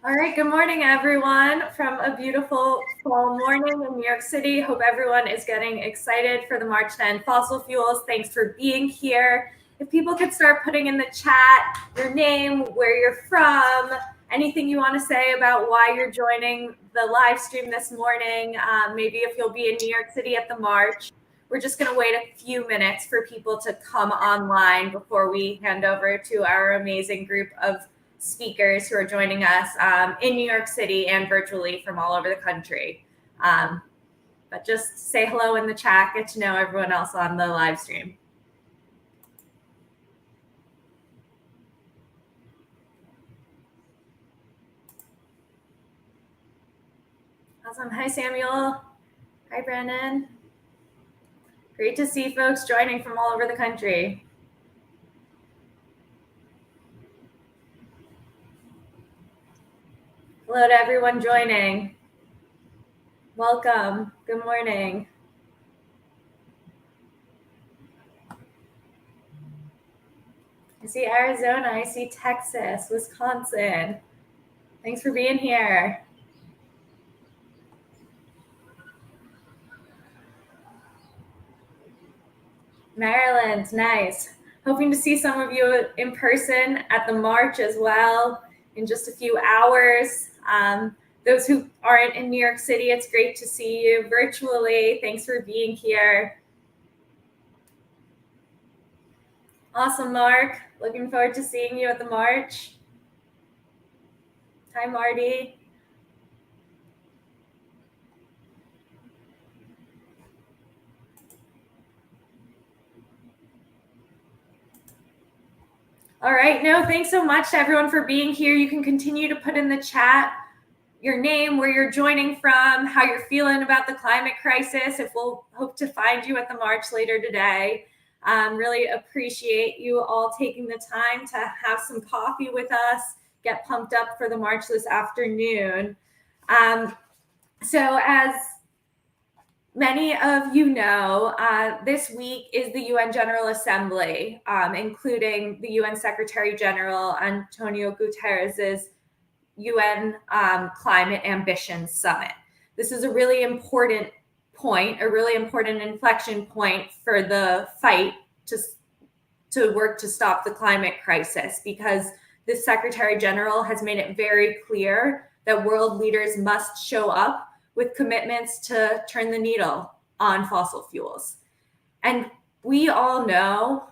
All right, good morning, everyone, from a beautiful fall morning in New York City. Hope everyone is getting excited for the March 10 fossil fuels. Thanks for being here. If people could start putting in the chat your name, where you're from, anything you want to say about why you're joining the live stream this morning, maybe if you'll be in New York City at the march. We're just going to wait a few minutes for people to come online before we hand over to our amazing group of speakers who are joining us in New York City and virtually from all over the country. But just say hello in the chat, get to know everyone else on the live stream. Awesome. Hi, Samuel. Hi, Brandon. Great to see folks joining from all over the country. Hello to everyone joining. Welcome. Good morning. I see Arizona. I see Texas, Wisconsin. Thanks for being here. Maryland, nice. Hoping to see some of you in person at the march as well in just a few hours. Those who aren't in New York City, it's great to see you virtually. Thanks for being here. Awesome, Mark. Looking forward to seeing you at the march. Hi, Marty. All right, no, thanks so much to everyone for being here. You can continue to put in the chat your name, where you're joining from, how you're feeling about the climate crisis, if we'll hope to find you at the march later today. Really appreciate you all taking the time to have some coffee with us, get pumped up for the march this afternoon. So as many of you know, this week is the UN General Assembly, including the UN Secretary General Antonio Guterres' UN Climate Ambition Summit. This is a really important point, a really important inflection point for the fight to work to stop the climate crisis, because the Secretary General has made it very clear that world leaders must show up with commitments to turn the needle on fossil fuels. And we all know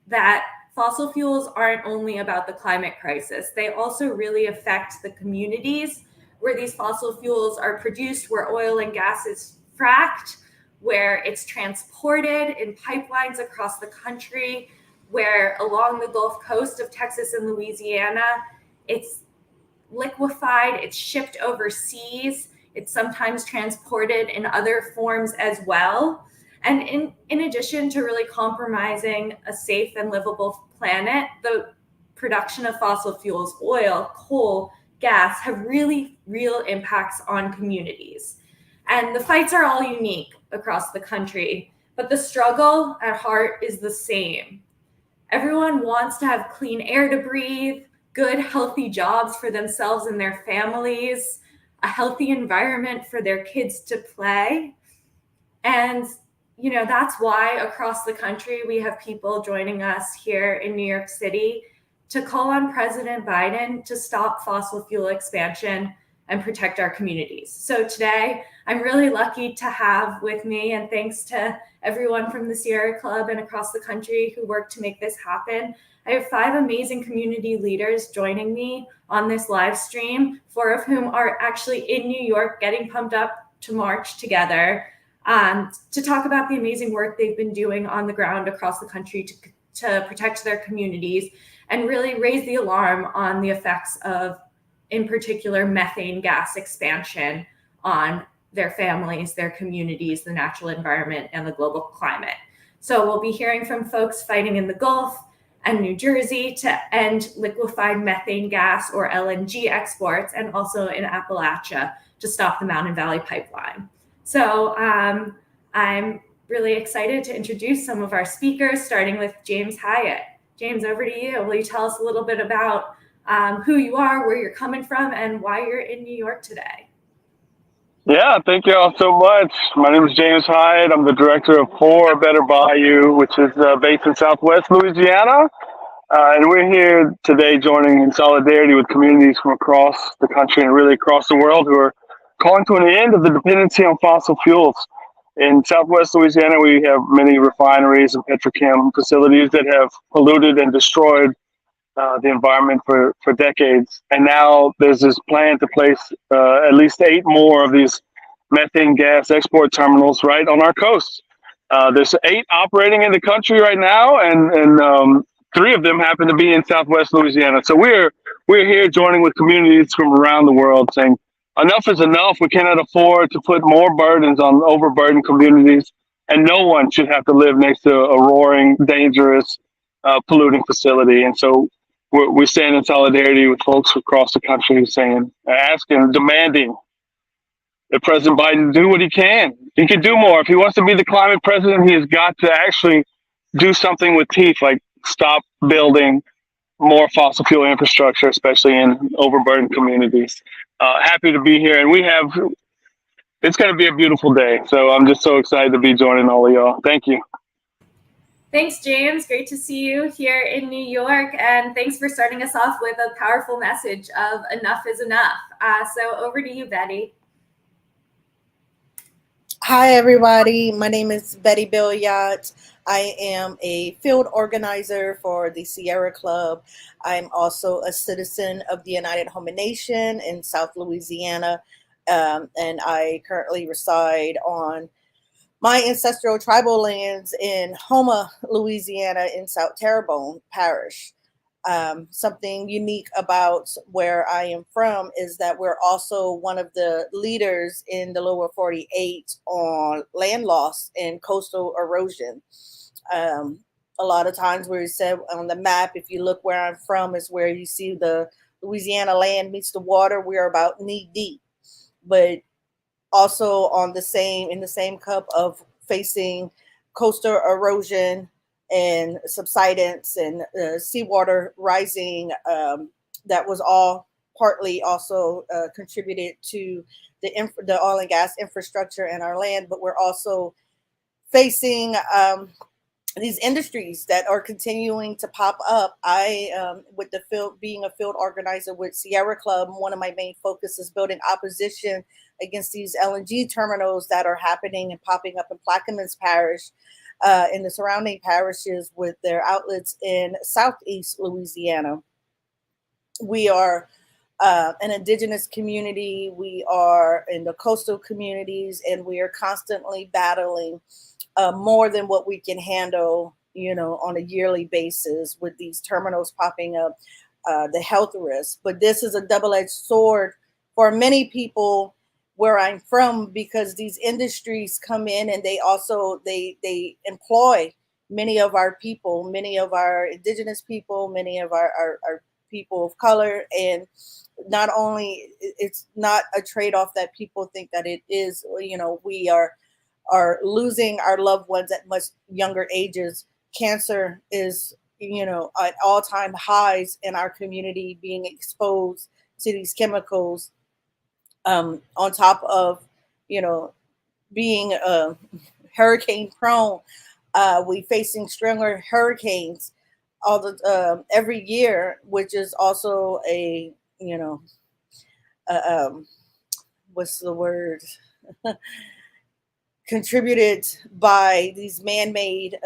that fossil fuels aren't only about the climate crisis. They also really affect the communities where these fossil fuels are produced, where oil and gas is fracked, where it's transported in pipelines across the country, where along the Gulf Coast of Texas and Louisiana, it's liquefied, it's shipped overseas, it's sometimes transported in other forms as well. And in addition to really compromising a safe and livable planet, the production of fossil fuels, oil, coal, gas, have really real impacts on communities. And the fights are all unique across the country, but the struggle at heart is the same. Everyone wants to have clean air to breathe, good, healthy jobs for themselves and their families, a healthy environment for their kids to play. And that's why across the country we have people joining us here in New York City to call on President Biden to stop fossil fuel expansion and protect our communities. So today, I'm really lucky to have with me, and thanks to everyone from the Sierra Club and across the country who worked to make this happen, I have 5 amazing community leaders joining me on this live stream, 4 of whom are actually in New York getting pumped up to march together to talk about the amazing work they've been doing on the ground across the country to protect their communities and really raise the alarm on the effects of, in particular, methane gas expansion on their families, their communities, the natural environment, and the global climate. So we'll be hearing from folks fighting in the Gulf and New Jersey to end liquefied methane gas or LNG exports, and also in Appalachia to stop the Mountain Valley Pipeline. So I'm really excited to introduce some of our speakers, starting with James Hyatt. James, over to you. Will you tell us a little bit about who you are, where you're coming from, and why you're in New York today. Yeah, thank you all so much. My name is James Hyde. I'm the director of For Better Bayou, which is based in Southwest Louisiana. And we're here today joining in solidarity with communities from across the country and really across the world who are calling to an end of the dependency on fossil fuels. In Southwest Louisiana, we have many refineries and petrochem facilities that have polluted and destroyed the environment for decades. And now there's this plan to place at least 8 more of these methane gas export terminals right on our coast. There's 8 operating in the country right now, and 3 of them happen to be in Southwest Louisiana. So we're here joining with communities from around the world saying enough is enough. We cannot afford to put more burdens on overburdened communities, and no one should have to live next to a roaring, dangerous, polluting facility. And so we stand in solidarity with folks across the country saying, asking, demanding that President Biden do what he can. He can do more. If he wants to be the climate president, he has got to actually do something with teeth, like stop building more fossil fuel infrastructure, especially in overburdened communities. Happy to be here. And it's going to be a beautiful day. So I'm just so excited to be joining all of y'all. Thank you. Thanks, James. Great to see you here in New York. And thanks for starting us off with a powerful message of enough is enough. So over to you, Betty. Hi, everybody. My name is Betty Billiot. I am a field organizer for the Sierra Club. I'm also a citizen of the United Hominid Nation in South Louisiana. And I currently reside on my ancestral tribal lands in Houma, Louisiana, in South Terrebonne Parish. Something unique about where I am from is that we're also one of the leaders in the lower 48 on land loss and coastal erosion. A lot of times where you said on the map, if you look where I'm from, is where you see the Louisiana land meets the water. We're about knee deep, but also in the same cup of facing coastal erosion and subsidence and seawater rising. That was all partly also contributed to the oil and gas infrastructure in our land, but we're also facing these industries that are continuing to pop up. With the field, being a field organizer with Sierra Club, one of my main focus is building opposition against these LNG terminals that are happening and popping up in Plaquemines Parish, in the surrounding parishes with their outlets in Southeast Louisiana. We are an indigenous community. We are in the coastal communities, and we are constantly battling more than what we can handle, on a yearly basis with these terminals popping up, the health risks. But this is a double-edged sword for many people where I'm from, because these industries come in and they also they employ many of our people, many of our indigenous people, many of our people of color. And not only, it's not a trade-off that people think that it is. We are losing our loved ones at much younger ages. Cancer is, at all-time highs in our community, being exposed to these chemicals. On top of, being hurricane prone, we facing stronger hurricanes every year, which is also what's the word? Contributed by these man-made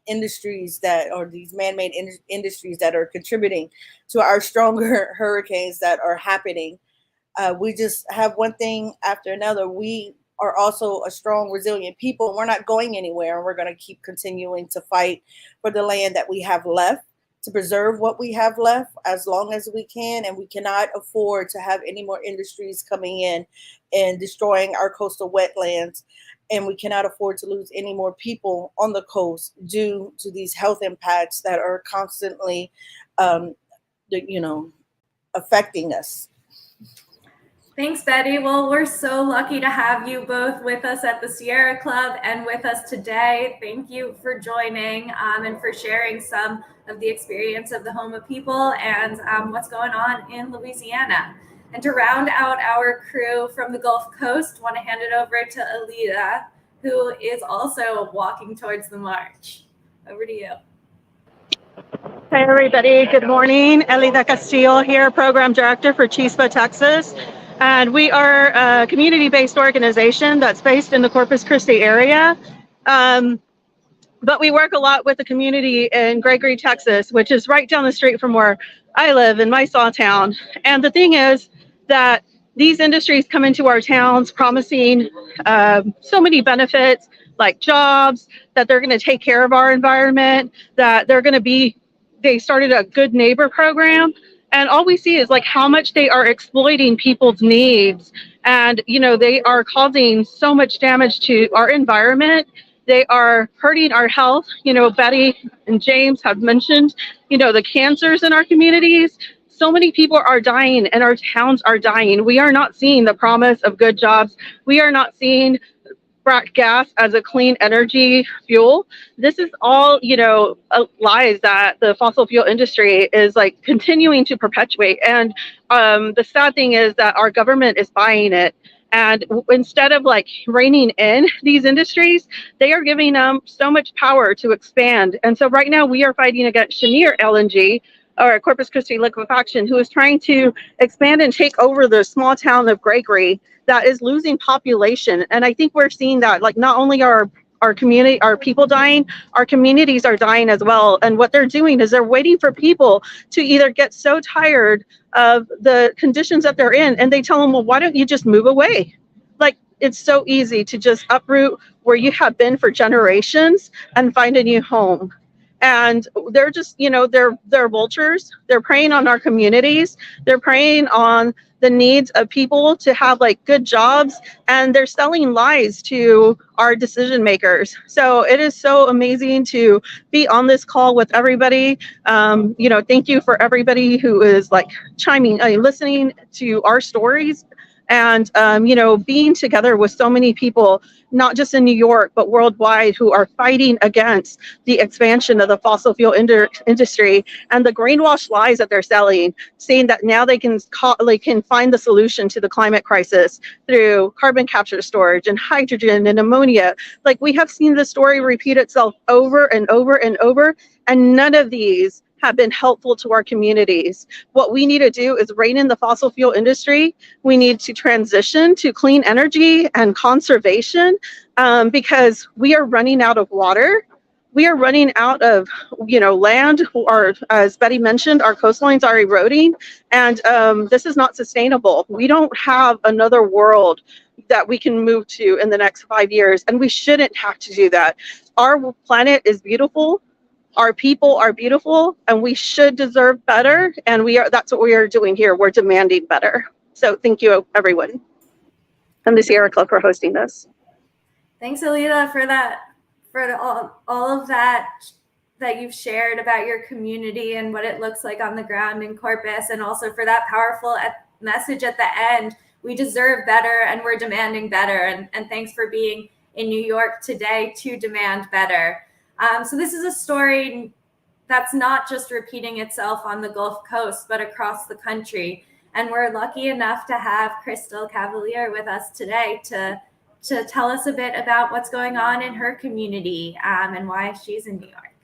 industries that are contributing to our stronger hurricanes that are happening. We just have one thing after another. We are also a strong, resilient people. We're not going anywhere, and we're going to keep continuing to fight for the land that we have left, to preserve what we have left as long as we can. And we cannot afford to have any more industries coming in and destroying our coastal wetlands. And we cannot afford to lose any more people on the coast due to these health impacts that are constantly, affecting us. Thanks, Betty. Well, we're so lucky to have you both with us at the Sierra Club and with us today. Thank you for joining and for sharing some of the experience of the Homa people and what's going on in Louisiana. And to round out our crew from the Gulf Coast, want to hand it over to Alita, who is also walking towards the march. Over to you. Hey everybody, good morning. Elida Castillo here, Program Director for Chispa, Texas. And we are a community-based organization that's based in the Corpus Christi area. But we work a lot with the community in Gregory, Texas, which is right down the street from where I live in my small town. And the thing is that these industries come into our towns promising so many benefits, like jobs, that they're going to take care of our environment, that they started a good neighbor program. And all we see is like how much they are exploiting people's needs. And, they are causing so much damage to our environment. They are hurting our health. Betty and James have mentioned, the cancers in our communities. So many people are dying and our towns are dying. We are not seeing the promise of good jobs. We are not seeing fracked gas as a clean energy fuel. This is all, lies that the fossil fuel industry is like continuing to perpetuate. And the sad thing is that our government is buying it. And instead of like reining in these industries, they are giving them so much power to expand. And so right now we are fighting against Cheniere LNG, or Corpus Christi Liquefaction, who is trying to expand and take over the small town of Gregory that is losing population. And I think we're seeing that, like, not only are our community, our people dying, our communities are dying as well. And what they're doing is they're waiting for people to either get so tired of the conditions that they're in, and they tell them, well, why don't you just move away? Like, it's so easy to just uproot where you have been for generations and find a new home. And they're just, they're vultures. They're preying on our communities. They're preying on the needs of people to have like good jobs, and they're selling lies to our decision makers. So it is so amazing to be on this call with everybody. Thank you for everybody who is like chiming, listening to our stories, and being together with so many people, not just in New York, but worldwide, who are fighting against the expansion of the fossil fuel industry and the brainwashed lies that they're selling, saying that now they can find the solution to the climate crisis through carbon capture storage and hydrogen and ammonia. Like, we have seen the story repeat itself over and over and over, and none of these have been helpful to our communities. What we need to do is rein in the fossil fuel industry. We need to transition to clean energy and conservation, because we are running out of water. We are running out of, land. Or, as Betty mentioned, our coastlines are eroding, and this is not sustainable. We don't have another world that we can move to in the next 5 years, and we shouldn't have to do that. Our planet is beautiful. Our people are beautiful, and we should deserve better. And that's what we are doing here. We're demanding better. So thank you, everyone, and the Sierra Club for hosting this. Thanks, Alita, for that, for all of that you've shared about your community and what it looks like on the ground in Corpus, and also for that powerful message at the end. We deserve better, and we're demanding better. And thanks for being in New York today to demand better. So this is a story that's not just repeating itself on the Gulf Coast, but across the country. And we're lucky enough to have Crystal Cavalier with us today to tell us a bit about what's going on in her community, and why she's in New York.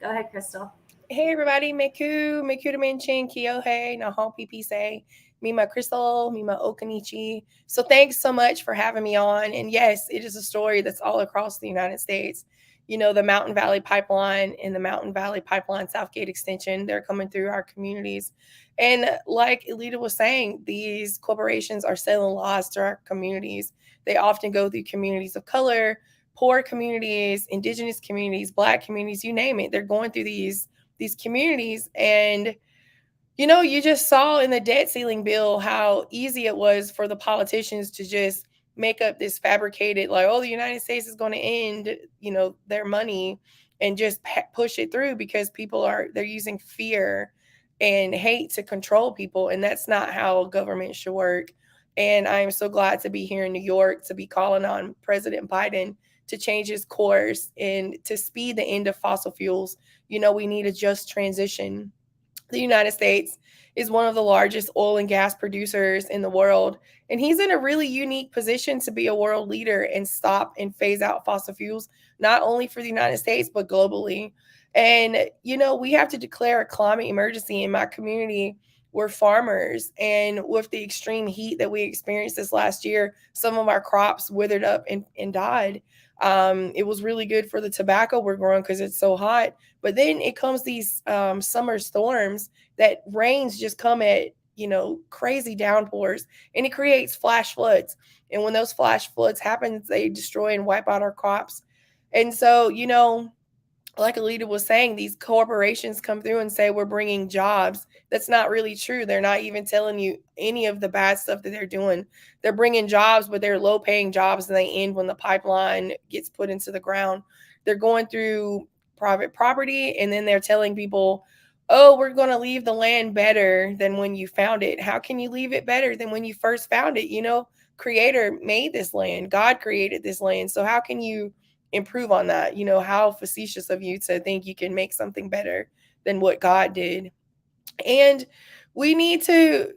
Go ahead, Crystal. Hey, everybody. Meku to Minchin, Kyohei, Nahon Pipise, Mima Crystal, Mima Okanichi. So thanks so much for having me on. And yes, it is a story that's all across the United States. The Mountain Valley Pipeline and the Mountain Valley Pipeline Southgate Extension, they're coming through our communities. And like Alita was saying, these corporations are selling lies to our communities. They often go through communities of color, poor communities, indigenous communities, Black communities, you name it. They're going through these communities. And, you just saw in the debt ceiling bill how easy it was for the politicians to just make up this fabricated, like, oh, the United States is going to end, their money, and just push it through, because they're using fear and hate to control people. And that's not how government should work. And I am so glad to be here in New York, to be calling on President Biden to change his course and to speed the end of fossil fuels. we need a just transition. The United States is one of the largest oil and gas producers in the world, and he's in a really unique position to be a world leader and stop and phase out fossil fuels, not only for the United States, but globally. And, we have to declare a climate emergency in my community. We're farmers, and with the extreme heat that we experienced this last year, some of our crops withered up and died. It was really good for the tobacco we're growing because it's so hot. But then it comes these summer storms that rains just come at, crazy downpours, and it creates flash floods. And when those flash floods happen, they destroy and wipe out our crops. And so, like Alita was saying, these corporations come through and say we're bringing jobs. That's not really true. They're not even telling you any of the bad stuff that they're doing. They're bringing jobs, but they're low-paying jobs, and they end when the pipeline gets put into the ground. They're going through private property, and then they're telling people, oh, we're going to leave the land better than when you found it. How can you leave it better than when you first found it? Creator made this land. God created this land. So how can you improve on that? How facetious of you to think you can make something better than what God did. And we need to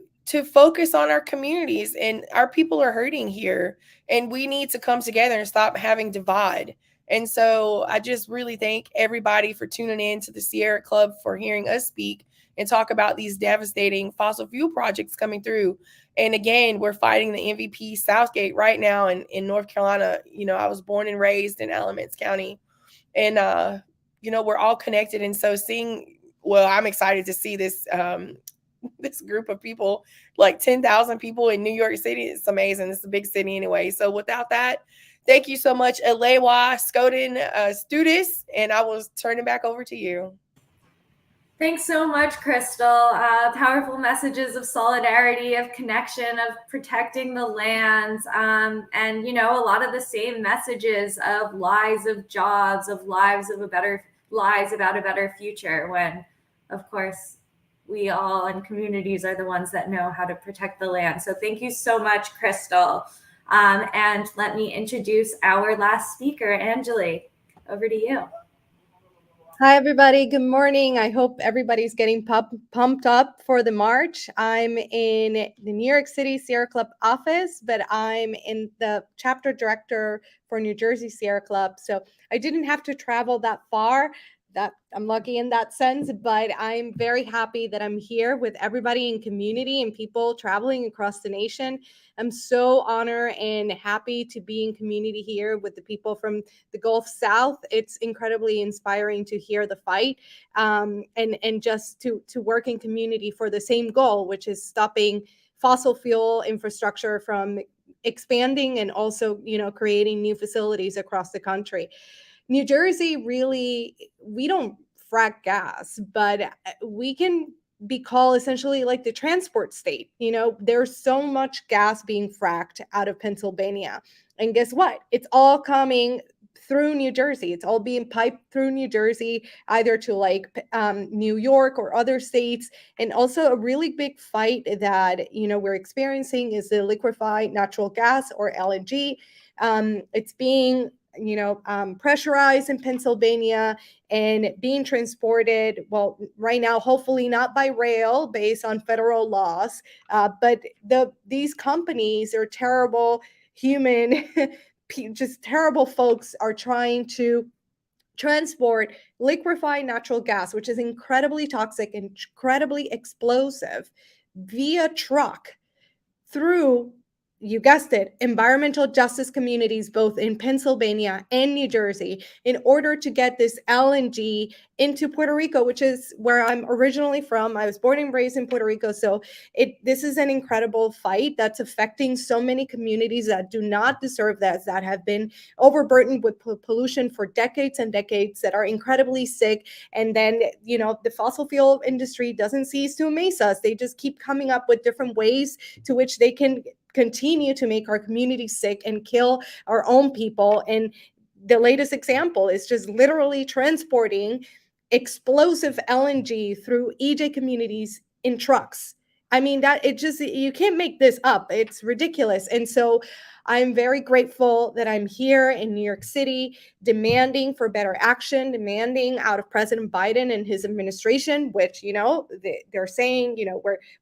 focus on our communities, and our people are hurting here, and we need to come together and stop having divide. And so I just really thank everybody for tuning in to the Sierra Club, for hearing us speak and talk about these devastating fossil fuel projects coming through. And again, we're fighting the MVP Southgate right now in North Carolina. I was born and raised in Alamance County, and, we're all connected. And so I'm excited to see this, this group of people, like 10,000 people in New York City. It's amazing. It's a big city anyway. So without that, thank you so much, Alewa Scoden Studis, and I will turn it back over to you. Thanks so much, Crystal. Powerful messages of solidarity, of connection, of protecting the lands, and a lot of the same messages of lives of jobs, of lives about a better future. When, of course, we all and communities are the ones that know how to protect the land. So thank you so much, Crystal. And let me introduce our last speaker, Anjali. Over to you. Hi, everybody. Good morning. I hope everybody's getting pumped up for the march. I'm in the New York City Sierra Club office, but I'm in the chapter director for New Jersey Sierra Club. So I didn't have to travel that far. That I'm lucky in that sense, but I'm very happy that I'm here with everybody in community and people traveling across the nation. I'm so honored and happy to be in community here with the people from the Gulf South. It's incredibly inspiring to hear the fight, and just to work in community for the same goal, which is stopping fossil fuel infrastructure from expanding and also, creating new facilities across the country. New Jersey, really, we don't frack gas, but we can be called essentially like the transport state. There's so much gas being fracked out of Pennsylvania. And guess what? It's all coming through New Jersey. It's all being piped through New Jersey, either to New York or other states. And also a really big fight that, we're experiencing is the liquefied natural gas, or LNG. It's being pressurized in Pennsylvania and being transported, well, right now, hopefully not by rail based on federal laws, but these companies are terrible human, just terrible folks are trying to transport liquefied natural gas, which is incredibly toxic and incredibly explosive, via truck through, you guessed it, environmental justice communities, both in Pennsylvania and New Jersey, in order to get this LNG into Puerto Rico, which is where I'm originally from. I was born and raised in Puerto Rico. So this is an incredible fight that's affecting so many communities that do not deserve that have been overburdened with pollution for decades and decades, that are incredibly sick. And then, the fossil fuel industry doesn't cease to amaze us. They just keep coming up with different ways to which they can continue to make our community sick and kill our own people. And the latest example is just literally transporting explosive LNG through EJ communities in trucks. I mean, that it just, you can't make this up. It's ridiculous. And so I'm very grateful that I'm here in New York City demanding for better action, demanding out of President Biden and his administration, which, they're saying,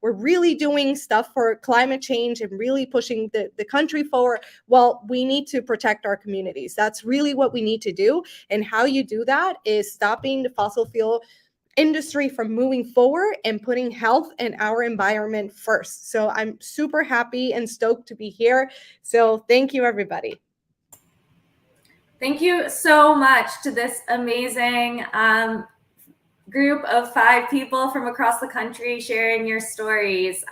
we're really doing stuff for climate change and really pushing the country forward. Well, we need to protect our communities. That's really what we need to do. And how you do that is stopping the fossil fuel industry from moving forward and putting health and our environment first. So I'm super happy and stoked to be here. So thank you, everybody. Thank you so much to this amazing group of 5 people from across the country sharing your stories.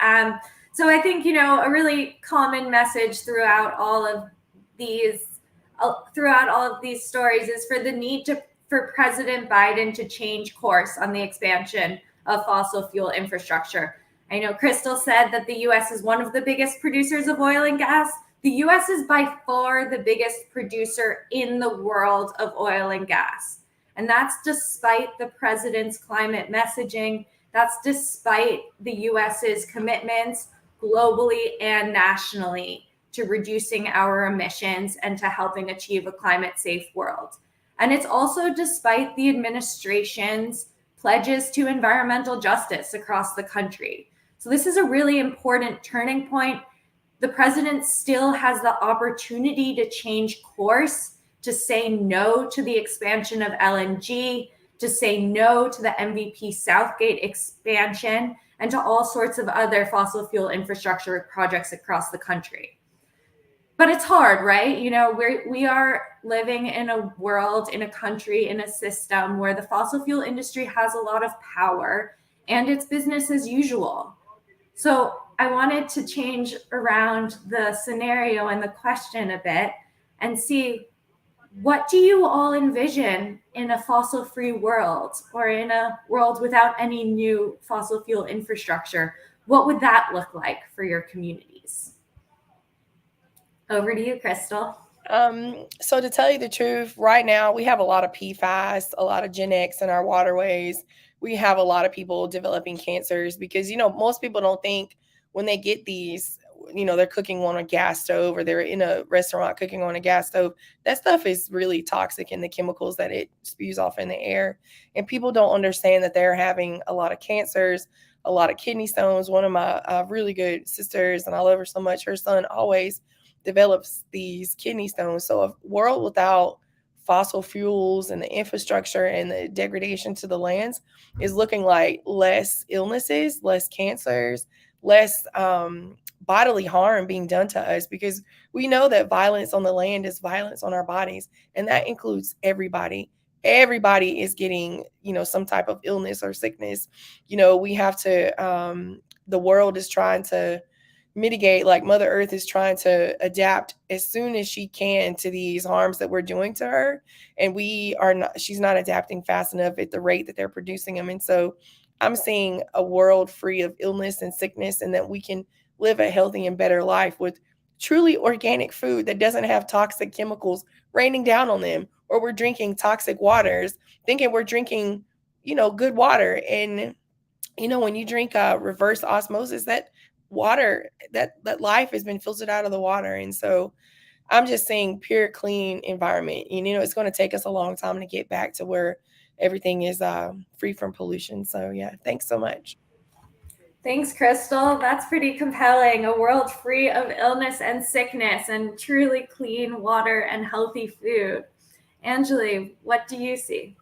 So I think, a really common message throughout all of these stories is for the need for President Biden to change course on the expansion of fossil fuel infrastructure. I know Crystal said that the U.S. is one of the biggest producers of oil and gas. The U.S. is by far the biggest producer in the world of oil and gas. And that's despite the president's climate messaging. That's despite the U.S.'s commitments globally and nationally to reducing our emissions and to helping achieve a climate-safe world. And it's also despite the administration's pledges to environmental justice across the country. So this is a really important turning point. The president still has the opportunity to change course, to say no to the expansion of LNG, to say no to the MVP Southgate expansion, and to all sorts of other fossil fuel infrastructure projects across the country. But it's hard, right? We are living in a world, in a country, in a system where the fossil fuel industry has a lot of power and it's business as usual. So I wanted to change around the scenario and the question a bit and see, what do you all envision in a fossil-free world, or in a world without any new fossil fuel infrastructure? What would that look like for your communities? Over to you, Crystal. So to tell you the truth, right now we have a lot of PFAS, a lot of Gen X in our waterways. We have a lot of people developing cancers because, most people don't think when they get these, they're cooking on a gas stove or they're in a restaurant cooking on a gas stove. That stuff is really toxic in the chemicals that it spews off in the air. And people don't understand that they're having a lot of cancers, a lot of kidney stones. One of my really good sisters, and I love her so much, her son always develops these kidney stones. So a world without fossil fuels and the infrastructure and the degradation to the lands is looking like less illnesses, less cancers, less bodily harm being done to us, because we know that violence on the land is violence on our bodies, and that includes everybody. Everybody is getting, some type of illness or sickness. We have to, the world is trying to mitigate, like Mother Earth is trying to adapt as soon as she can to these harms that we're doing to her. And she's not adapting fast enough at the rate that they're producing them. And so I'm seeing a world free of illness and sickness, and that we can live a healthy and better life with truly organic food that doesn't have toxic chemicals raining down on them, or we're drinking toxic waters thinking we're drinking, good water. And, when you drink reverse osmosis, that water, that life has been filtered out of the water. And so I'm just saying pure, clean environment. It's going to take us a long time to get back to where everything is free from pollution. So yeah, thanks so much. Thanks, Crystal. That's pretty compelling. A world free of illness and sickness, and truly clean water and healthy food. Angeli, what do you see?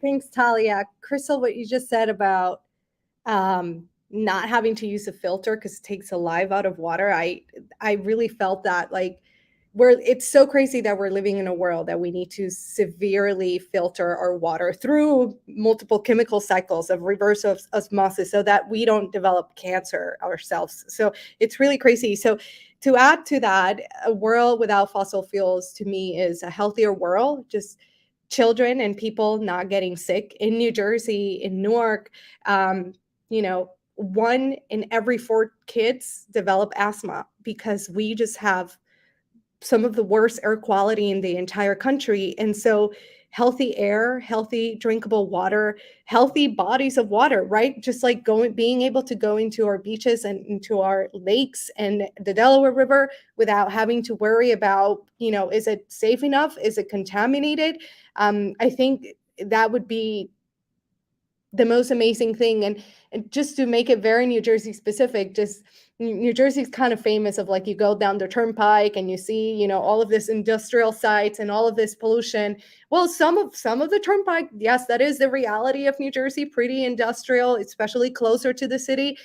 Thanks, Talia. Crystal, what you just said about not having to use a filter because it takes the life out of water. I really felt that, like, it's so crazy that we're living in a world that we need to severely filter our water through multiple chemical cycles of reverse osmosis so that we don't develop cancer ourselves. So it's really crazy. So to add to that, a world without fossil fuels to me is a healthier world, just children and people not getting sick. In New Jersey, in Newark, 1 in every 4 kids develop asthma because we just have some of the worst air quality in the entire country. And so healthy air, healthy drinkable water, healthy bodies of water, right? Just like being able to go into our beaches and into our lakes and the Delaware River without having to worry about, is it safe enough? Is it contaminated? I think that would be the most amazing thing. And just to make it very New Jersey specific, just New Jersey's kind of famous of like, you go down the turnpike and you see, all of this industrial sites and all of this pollution. Well, some of the turnpike, yes, that is the reality of New Jersey, pretty industrial, especially closer to the city.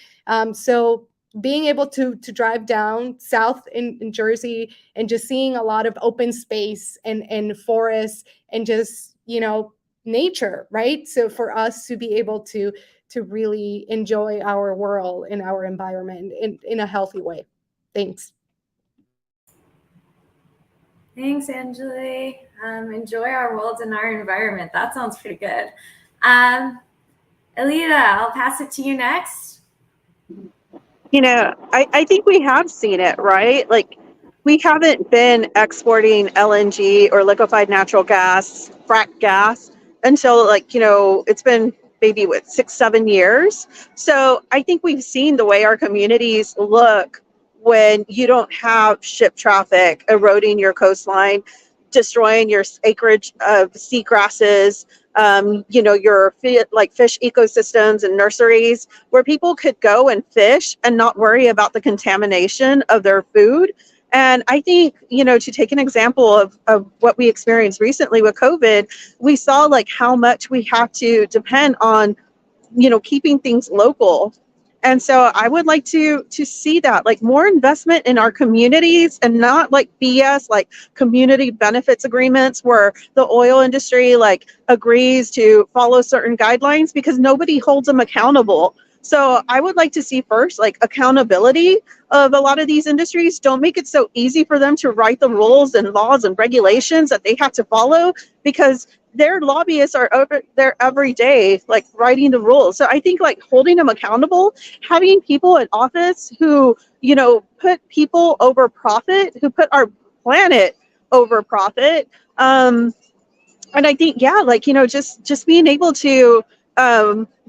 So being able to drive down south in Jersey and just seeing a lot of open space and forests and just, nature, right? So for us to be able to really enjoy our world and our environment in a healthy way. Thanks. Thanks, Angeli. Enjoy our world and our environment. That sounds pretty good. Alita, I'll pass it to you next. I think we have seen it, right? Like, we haven't been exporting LNG or liquefied natural gas, frack gas, until it's been maybe 6-7 years. So I think we've seen the way our communities look when you don't have ship traffic eroding your coastline, destroying your acreage of seagrasses, your fish ecosystems and nurseries where people could go and fish and not worry about the contamination of their food. And I think, to take an example of what we experienced recently with COVID, we saw how much we have to depend on, keeping things local. And so I would like to see that, more investment in our communities and not BS, community benefits agreements where the oil industry agrees to follow certain guidelines because nobody holds them accountable. So I would like to see first accountability of a lot of these industries. Don't make it so easy for them to write the rules and laws and regulations that they have to follow, because their lobbyists are over there every day, writing the rules. So I think holding them accountable, having people in office who, put people over profit, who put our planet over profit. And I think, just being able to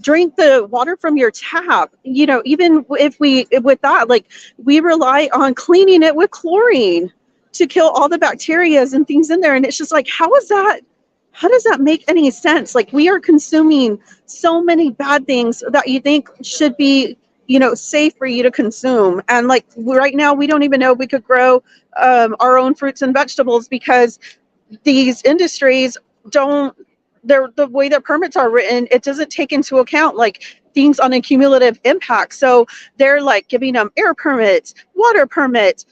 drink the water from your tap, even if with that, we rely on cleaning it with chlorine to kill all the bacteria and things in there. And it's just how does that make any sense? We are consuming so many bad things that you think should be, safe for you to consume. And right now, we don't even know if we could grow our own fruits and vegetables because these industries the way that permits are written, it doesn't take into account things on a cumulative impact. So they're giving them air permits, water permits,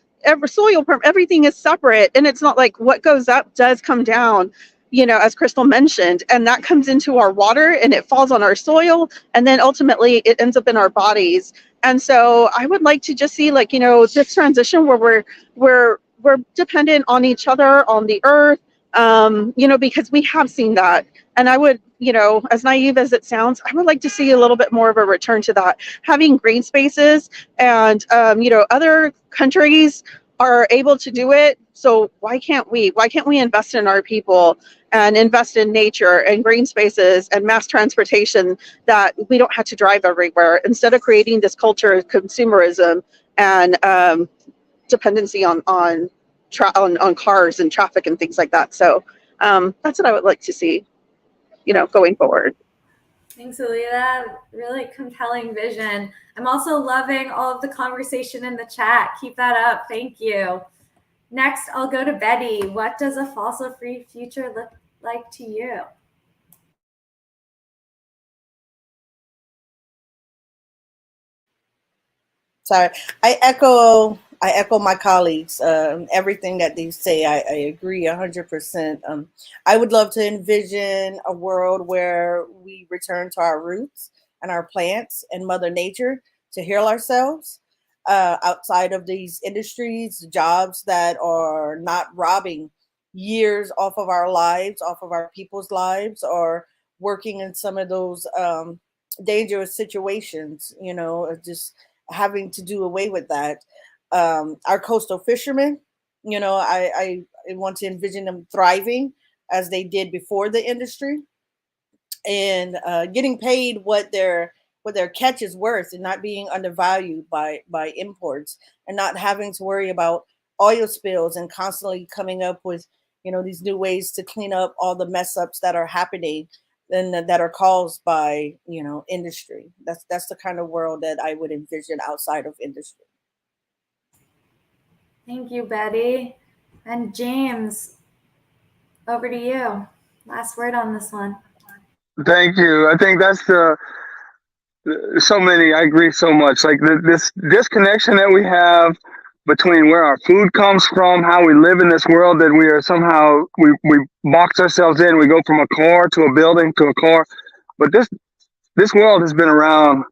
soil permit, everything is separate. And it's not what goes up does come down, as Crystal mentioned, and that comes into our water and it falls on our soil. And then ultimately it ends up in our bodies. And so I would like to just see this transition where we're dependent on each other, on the earth, because we have seen that. And I would, as naive as it sounds, I would like to see a little bit more of a return to that. Having green spaces and, other countries are able to do it. So why can't we? Why can't we invest in our people and invest in nature and green spaces and mass transportation that we don't have to drive everywhere, instead of creating this culture of consumerism and dependency on cars and traffic and things like that. So that's what I would like to see, going forward. Thanks, Alita. Really compelling vision. I'm also loving all of the conversation in the chat. Keep that up. Thank you. Next, I'll go to Betty. What does a fossil-free future look like to you? Sorry, I echo my colleagues. Everything that they say, I agree 100%. I would love to envision a world where we return to our roots and our plants and Mother Nature to heal ourselves outside of these industries, jobs that are not robbing years off of our lives, off of our people's lives, or working in some of those dangerous situations, just having to do away with that. Our coastal fishermen, I want to envision them thriving, as they did before the industry, and getting paid what their catch is worth, and not being undervalued by imports, and not having to worry about oil spills and constantly coming up with these new ways to clean up all the mess ups that are happening and that are caused by industry. That's the kind of world that I would envision outside of industry. Thank you, Betty. And James, over to you. Last word on this one. Thank you. I think that's so many. I agree so much. Like this disconnection that we have between where our food comes from, how we live in this world, that we are somehow we box ourselves in. We go from a car to a building to a car, but this world has been around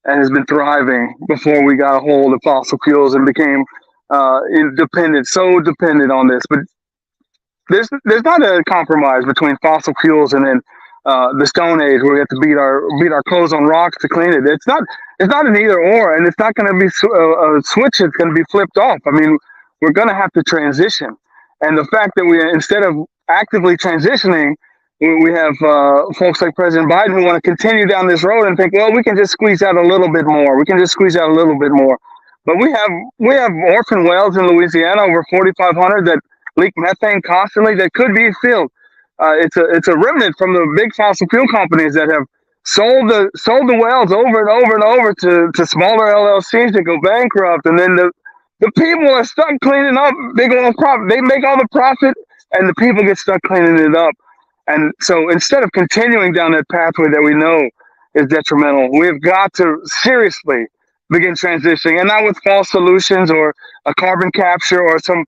and has been thriving before we got a hold of fossil fuels and became so dependent on this. But there's not a compromise between fossil fuels and then the Stone Age, where we have to beat our clothes on rocks to clean it. It's not an either or, and it's not going to be a switch that's going to be flipped off. I mean, we're going to have to transition, and the fact that we, instead of actively transitioning, we have folks like President Biden who want to continue down this road and think, well, we can just squeeze out a little bit more. We can just squeeze out a little bit more. But we have orphan wells in Louisiana, over 4,500, that leak methane constantly, that could be filled. It's a remnant from the big fossil fuel companies that have sold the wells over and over and over to smaller LLCs that go bankrupt, and then the people are stuck cleaning up big oil profit. They make all the profit, and the people get stuck cleaning it up. And so instead of continuing down that pathway that we know is detrimental, we've got to seriously begin transitioning, and not with false solutions or a carbon capture or some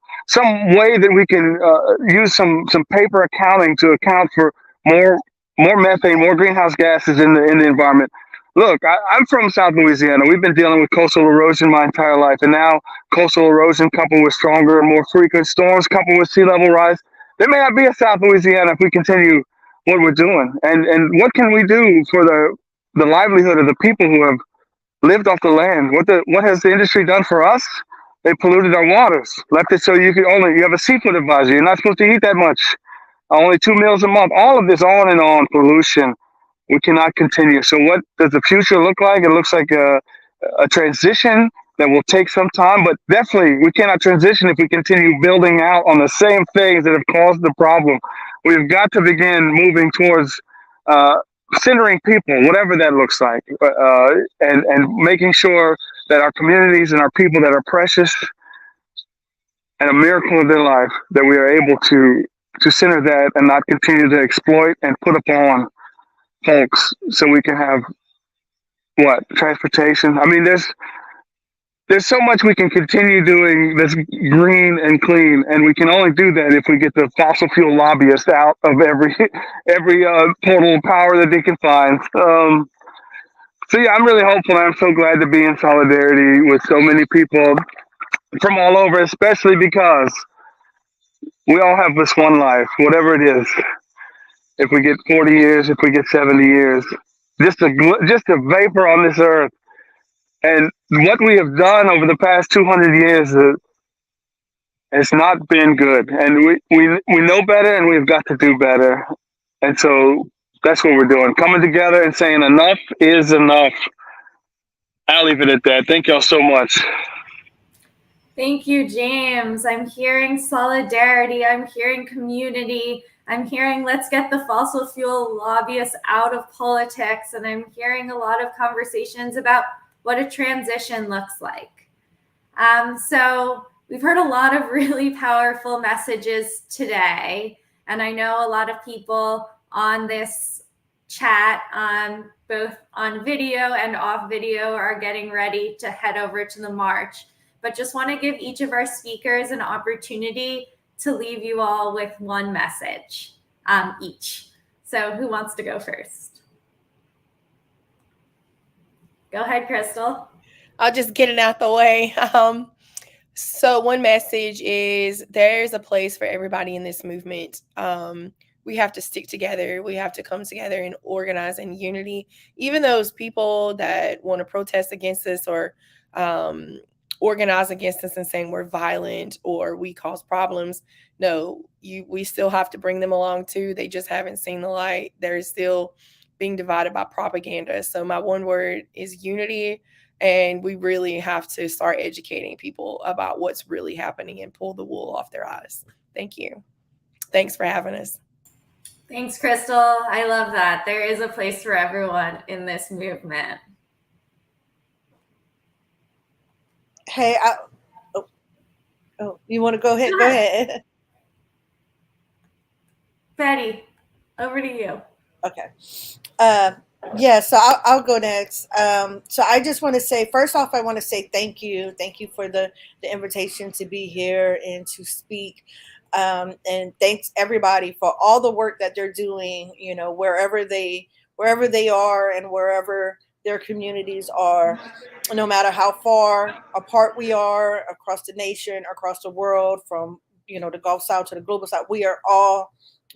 way that we can use some paper accounting to account for more methane, more greenhouse gases in the environment. Look, I'm from South Louisiana. We've been dealing with coastal erosion my entire life, and now coastal erosion coupled with stronger and more frequent storms coupled with sea level rise. There may not be a South Louisiana if we continue what we're doing. And what can we do for the livelihood of the people who have lived off the land? What has the industry done for us? They polluted our waters, left it so you have a seafood advisory. You're not supposed to eat that much. Only 2 meals a month. All of this, on and on, pollution. We cannot continue. So what does the future look like? It looks like a transition that will take some time, but definitely we cannot transition if we continue building out on the same things that have caused the problem. We've got to begin moving towards centering people, whatever that looks like, and making sure that our communities and our people that are precious and a miracle of their life, that we are able to center that and not continue to exploit and put upon folks so we can have transportation. I mean, there's so much we can continue doing that's green and clean, and we can only do that if we get the fossil fuel lobbyists out of every portal of power that they can find. So yeah, I'm really hopeful. I'm so glad to be in solidarity with so many people from all over, especially because we all have this one life, whatever it is. If we get 40 years, if we get 70 years, just a vapor on this earth. And what we have done over the past 200 years has not been good. And we know better, and we've got to do better. And so that's what we're doing, coming together and saying enough is enough. I'll leave it at that. Thank y'all so much. Thank you, James. I'm hearing solidarity. I'm hearing community. I'm hearing let's get the fossil fuel lobbyists out of politics. And I'm hearing a lot of conversations about what a transition looks like. So we've heard a lot of really powerful messages today. And I know a lot of people on this chat, both on video and off video, are getting ready to head over to the march. But just want to give each of our speakers an opportunity to leave you all with one message each. So who wants to go first? Go ahead, Crystal. I'll just get it out the way. So one message is there's a place for everybody in this movement. We have to stick together. We have to come together and organize in unity. Even those people that want to protest against us or organize against us and saying we're violent or we cause problems. No, we still have to bring them along too. They just haven't seen the light. They're still being divided by propaganda. So my one word is unity. And we really have to start educating people about what's really happening and pull the wool off their eyes. Thank you. Thanks for having us. Thanks, Crystal. I love that. There is a place for everyone in this movement. Hey, you want to go ahead? Go ahead. Betty, over to you. Okay. Yeah, so I'll go next. So I just want to say, first off, I want to say thank you. Thank you for the invitation to be here and to speak. And thanks everybody for all the work that they're doing, you know, wherever they are and wherever their communities are, no matter how far apart we are across the nation, across the world, from, you know, the Gulf South to the global South, we are all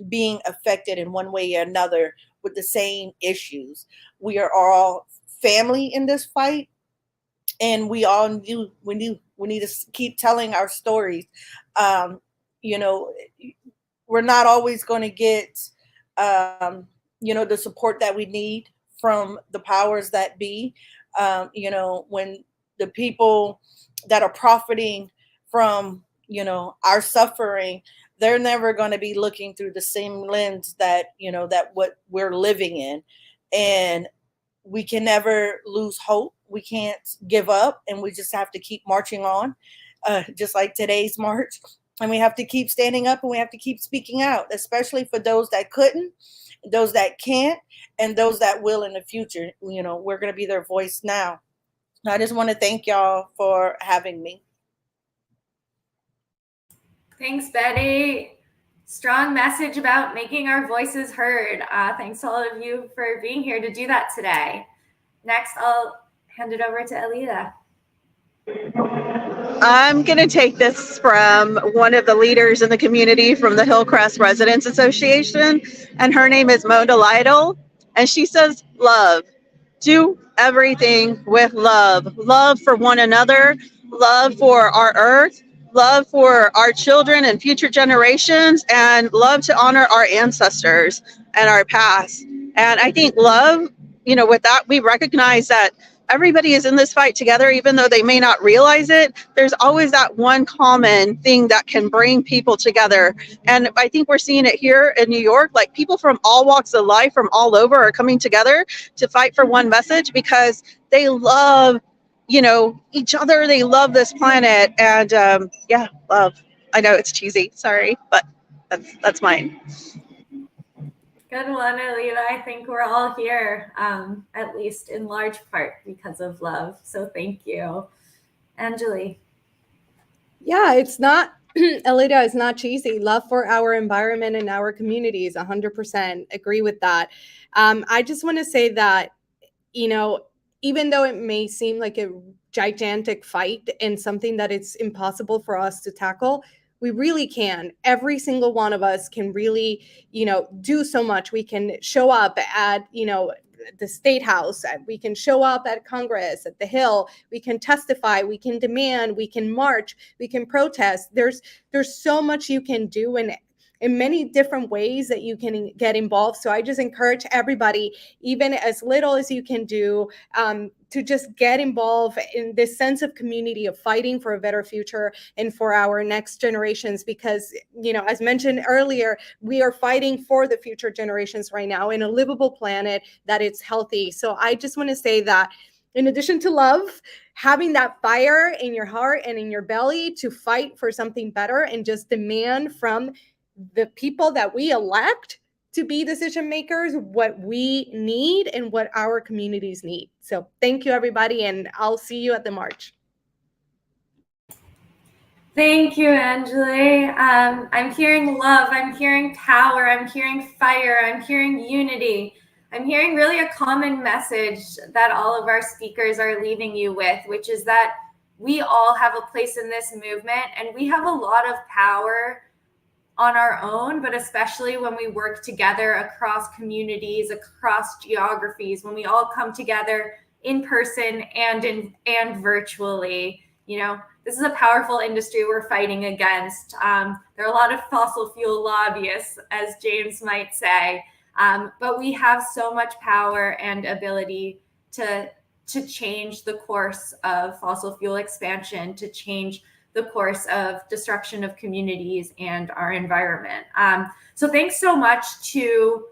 being affected in one way or another with the same issues. We are all family in this fight, and we all we need to keep telling our stories. You know, we're not always going to get you know, the support that we need from the powers that be. You know, when the people that are profiting from, you know, our suffering, they're never going to be looking through the same lens that, you know, that what we're living in. And we can never lose hope. We can't give up, and we just have to keep marching on, just like today's march. And we have to keep standing up, and we have to keep speaking out, especially for those that couldn't, those that can't, and those that will in the future. You know, we're going to be their voice now. I just want to thank y'all for having me. Thanks, Betty. Strong message about making our voices heard. Thanks to all of you for being here to do that today. Next, I'll hand it over to Alida. I'm going to take this from one of the leaders in the community from the Hillcrest Residents Association, and her name is Mona Lytle, and she says, love. Do everything with love. Love for one another, love for our earth, love for our children and future generations, and love to honor our ancestors and our past. And I think love, you know, with that, we recognize that everybody is in this fight together, even though they may not realize it. There's always that one common thing that can bring people together. And I think we're seeing it here in New York, like people from all walks of life, from all over, are coming together to fight for one message because they love, you know, each other. They love this planet. And yeah, love. I know it's cheesy, sorry, but that's mine. Good one, Alida. I think we're all here, at least in large part because of love. So thank you. Angeli. Yeah, it's not, Alida, is not cheesy. Love for our environment and our communities, 100% agree with that. I just want to say that, you know, even though it may seem like a gigantic fight and something that it's impossible for us to tackle, we really can. Every single one of us can really, you know, do so much. We can show up at, you know, the State House. We can show up at Congress, at the Hill. We can testify. We can demand. We can march. We can protest. There's so much you can do, and in many different ways that you can get involved. So I just encourage everybody, even as little as you can do, to just get involved in this sense of community, of fighting for a better future and for our next generations. Because, you know, as mentioned earlier, we are fighting for the future generations right now in a livable planet that it's healthy. So I just want to say that in addition to love, having that fire in your heart and in your belly to fight for something better and just demand from the people that we elect to be decision makers what we need and what our communities need. So thank you, everybody, and I'll see you at the march. Thank you, Angeli. I'm hearing love, I'm hearing power, I'm hearing fire, I'm hearing unity. I'm hearing really a common message that all of our speakers are leaving you with, which is that we all have a place in this movement, and we have a lot of power on our own, but especially when we work together across communities, across geographies, when we all come together in person and virtually. this is a powerful industry we're fighting against. There are a lot of fossil fuel lobbyists, as James might say, but we have so much power and ability to change the course of fossil fuel expansion, to change the course of destruction of communities and our environment. So thanks so much to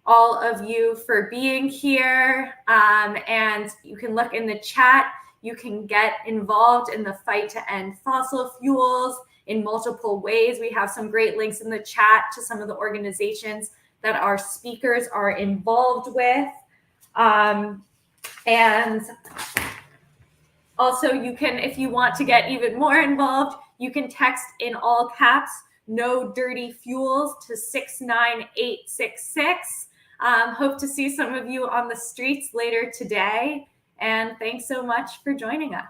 all of you for being here. And you can look in the chat. You can get involved in the fight to end fossil fuels in multiple ways. We have some great links in the chat to some of the organizations that our speakers are involved with. And also, you can, if you want to get even more involved, you can text in all caps, "No Dirty Fuels" to 69866. Hope to see some of you on the streets later today. And thanks so much for joining us.